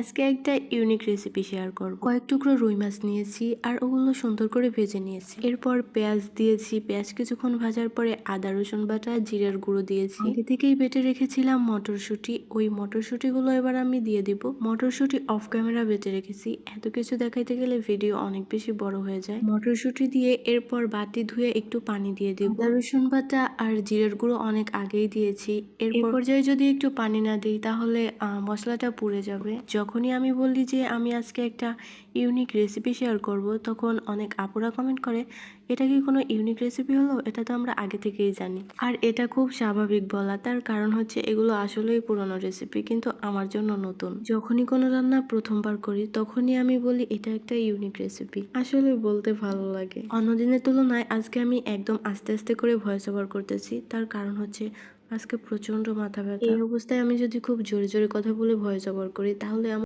আজকে একটা unique recipe share করব। কয়েক টুকরো রুই মাছ নিয়েছি আর ওগুলো সুন্দর করে ভেজে নিয়েছি। এরপর পেঁয়াজ দিয়েছি, পেঁয়াজ কিছুক্ষণ ভাজার পরে আদা রসুন বাটা জিরার গুঁড়ো দিয়েছি। আগে থেকেই বেটে রেখেছিলাম মটরশুঁটি, ওই মটরশুঁটিগুলো এবার আমি দিয়ে দিব। মটরশুঁটি অফ ক্যামেরা বেটে রেখেছি, এত কিছু দেখাইতে গেলে ভিডিও অনেক বেশি বড় হয়ে যায়। মটরশুঁটি দিয়ে এরপর বাটি ধুয়ে একটু পানি দিয়ে দিব। আদা রসুন বাটা আর জিরার গুঁড়ো অনেক আগেই দিয়েছি। এরপর পর্যায়ে যদি একটু পানি না দিই তাহলে মশলাটা পুড়ে যাবে। যখনই আমি বলি যে আমি আজকে একটা ইউনিক রেসিপি শেয়ার করব, তখন অনেক আপুরা কমেন্ট করে, এটা কি কোনো ইউনিক রেসিপি হলো? এটা তো আমরা আগে থেকেই জানি। আর এটা খুব স্বাভাবিক বলা, তার কারণ হচ্ছে এগুলো আসলেই পুরনো রেসিপি, কিন্তু আমার জন্য নতুন। যখনই কোনো রান্না প্রথমবার করি তখনই আমি বলি এটা একটা ইউনিক রেসিপি। আসলে বলতে ভালো লাগে। অন্যদিনের তুলনায় আজকে আমি একদম আস্তে আস্তে করে ভয়েস ওভার করতেছি, তার কারণ হচ্ছে আজকে প্রচন্ড মাথা ব্যথা। এই অবস্থায় আমি যদি খুব জোরে জোরে কথা বলে ভয়েস ওভার করি তাহলে